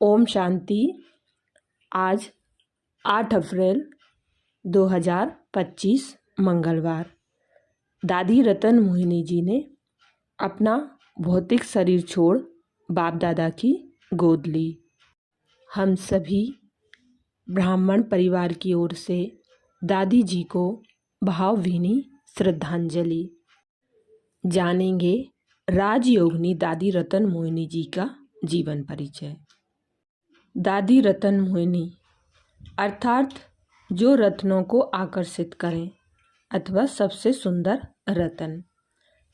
ओम शांति। आज 8 अप्रैल 2025 मंगलवार। दादी रतन मोहिनी जी ने अपना भौतिक शरीर छोड़ बाप दादा की गोद ली। हम सभी ब्राह्मण परिवार की ओर से दादी जी को भावभीनी श्रद्धांजलि। जानेंगे राजयोगिनी दादी रतन मोहिनी जी का जीवन परिचय। दादी रतन मोहिनी अर्थात जो रत्नों को आकर्षित करें अथवा सबसे सुंदर रतन।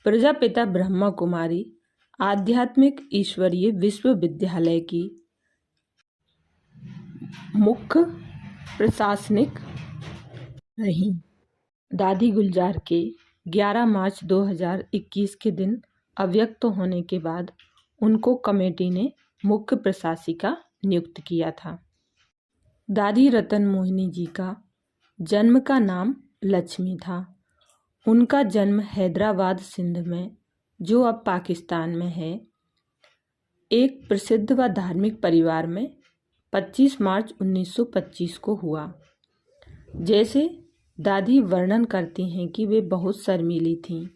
प्रजापिता ब्रह्मा कुमारी आध्यात्मिक ईश्वरीय विश्वविद्यालय की मुख्य प्रशासनिक रहीं। दादी गुलजार के 11 मार्च 2021 के दिन अव्यक्त होने के बाद उनको कमेटी ने मुख्य प्रशासिका नियुक्त किया था। दादी रतन मोहिनी जी का जन्म का नाम लक्ष्मी था। उनका जन्म हैदराबाद सिंध में, जो अब पाकिस्तान में है, एक प्रसिद्ध व धार्मिक परिवार में 25 मार्च 1925 को हुआ। जैसे दादी वर्णन करती हैं कि वे बहुत शर्मीली थीं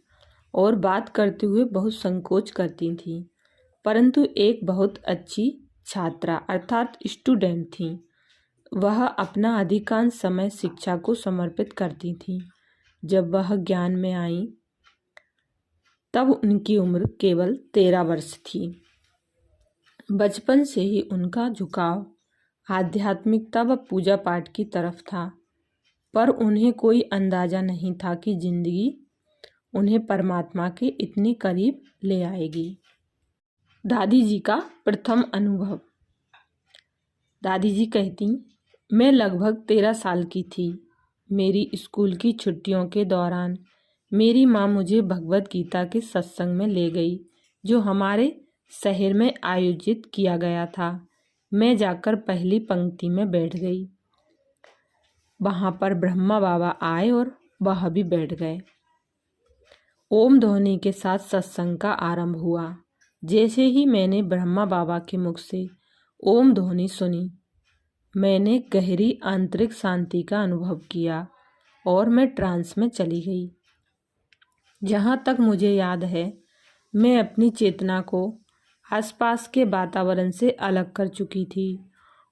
और बात करते हुए बहुत संकोच करती थीं, परंतु एक बहुत अच्छी छात्रा अर्थात स्टूडेंट थीं। वह अपना अधिकांश समय शिक्षा को समर्पित करती थीं। जब वह ज्ञान में आईं तब उनकी उम्र केवल 13 वर्ष थी। बचपन से ही उनका झुकाव आध्यात्मिकता व पूजा पाठ की तरफ था, पर उन्हें कोई अंदाजा नहीं था कि जिंदगी उन्हें परमात्मा के इतने करीब ले आएगी। दादी जी का प्रथम अनुभव। दादी जी कहती, मैं लगभग 13 साल की थी। मेरी स्कूल की छुट्टियों के दौरान मेरी माँ मुझे भगवत गीता के सत्संग में ले गई, जो हमारे शहर में आयोजित किया गया था। मैं जाकर पहली पंक्ति में बैठ गई। वहाँ पर ब्रह्मा बाबा आए और वह भी बैठ गए। ओम ध्वनि के साथ सत्संग का आरंभ हुआ। जैसे ही मैंने ब्रह्मा बाबा के मुख से ओम ध्वनि सुनी, मैंने गहरी आंतरिक शांति का अनुभव किया और मैं ट्रांस में चली गई। जहाँ तक मुझे याद है, मैं अपनी चेतना को आसपास के वातावरण से अलग कर चुकी थी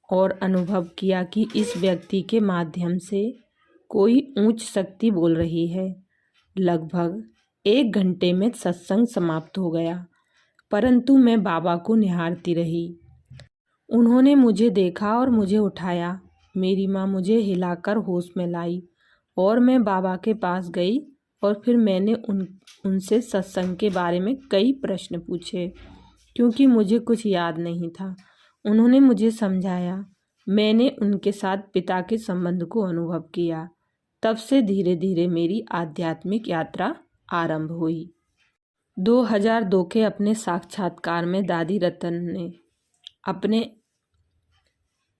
और अनुभव किया कि इस व्यक्ति के माध्यम से कोई उच्च शक्ति बोल रही है। लगभग 1 घंटे में सत्संग समाप्त हो गया, परंतु मैं बाबा को निहारती रही। उन्होंने मुझे देखा और मुझे उठाया। मेरी माँ मुझे हिलाकर होश में लाई और मैं बाबा के पास गई और फिर मैंने उनसे सत्संग के बारे में कई प्रश्न पूछे, क्योंकि मुझे कुछ याद नहीं था। उन्होंने मुझे समझाया। मैंने उनके साथ पिता के संबंध को अनुभव किया। तब से धीरे धीरे मेरी आध्यात्मिक यात्रा आरंभ हुई। 2002 के अपने साक्षात्कार में दादी रतन ने अपने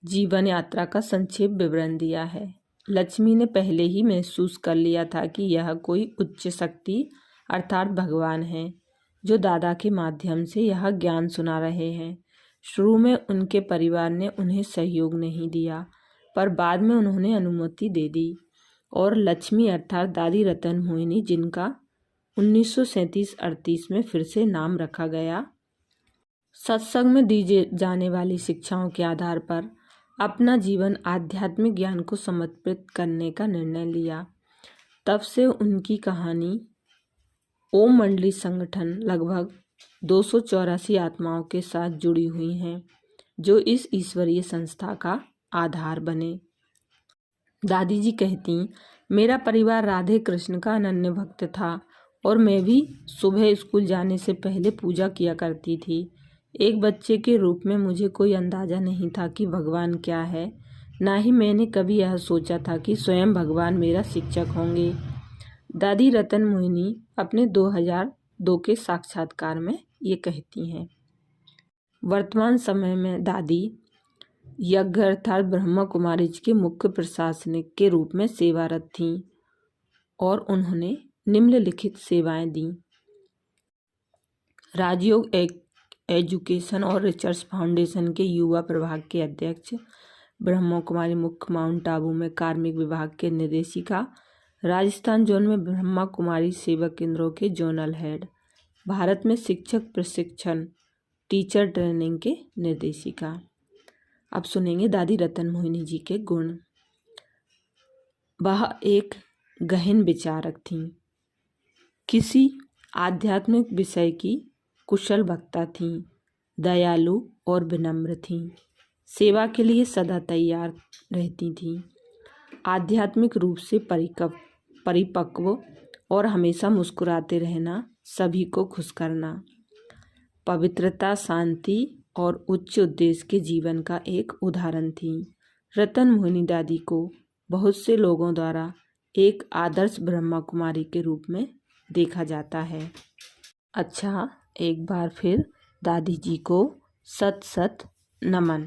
जीवन यात्रा का संक्षेप विवरण दिया है। लक्ष्मी ने पहले ही महसूस कर लिया था कि यह कोई उच्च शक्ति अर्थात भगवान है, जो दादा के माध्यम से यह ज्ञान सुना रहे हैं। शुरू में उनके परिवार ने उन्हें सहयोग नहीं दिया, पर बाद में उन्होंने अनुमति दे दी और लक्ष्मी अर्थात दादी रतन मोहिनी, जिनका 1937-38 में फिर से नाम रखा गया, सत्संग में दी जाने वाली शिक्षाओं के आधार पर अपना जीवन आध्यात्मिक ज्ञान को समर्पित करने का निर्णय लिया। तब से उनकी कहानी ओम मंडली संगठन लगभग 284 आत्माओं के साथ जुड़ी हुई हैं, जो इस ईश्वरीय संस्था का आधार बने। दादी जी कहती, मेरा परिवार राधे कृष्ण का अनन्य भक्त था और मैं भी सुबह स्कूल जाने से पहले पूजा किया करती थी। एक बच्चे के रूप में मुझे कोई अंदाजा नहीं था कि भगवान क्या है, ना ही मैंने कभी यह सोचा था कि स्वयं भगवान मेरा शिक्षक होंगे। दादी रतन मोहिनी अपने 2002 के साक्षात्कार में ये कहती हैं। वर्तमान समय में दादी यज्ञ अर्थात ब्रह्मा कुमारी के मुख्य प्रशासनिक के रूप में सेवारत थीं और उन्होंने निम्नलिखित सेवाएं दी। राजयोग एजुकेशन और रिसर्च फाउंडेशन के युवा प्रभाग के अध्यक्ष, ब्रह्मा कुमारी मुख्य माउंट आबू में कार्मिक विभाग के निर्देशिका, राजस्थान जोन में ब्रह्मा कुमारी सेवा केंद्रों के जोनल हेड, भारत में शिक्षक प्रशिक्षण टीचर ट्रेनिंग के निर्देशिका। अब सुनेंगे दादी रतन मोहिनी जी के गुण। वह एक गहन विचारक थीं, किसी आध्यात्मिक विषय की कुशल वक्ता थीं, दयालु और विनम्र थीं, सेवा के लिए सदा तैयार रहती थीं, आध्यात्मिक रूप से परिपक्व और हमेशा मुस्कुराते रहना, सभी को खुश करना, पवित्रता, शांति और उच्च उद्देश्य के जीवन का एक उदाहरण थी। रतन मोहिनी दादी को बहुत से लोगों द्वारा एक आदर्श ब्रह्मा कुमारी के रूप में देखा जाता है। अच्छा, एक बार फिर दादी जी को सत सत नमन।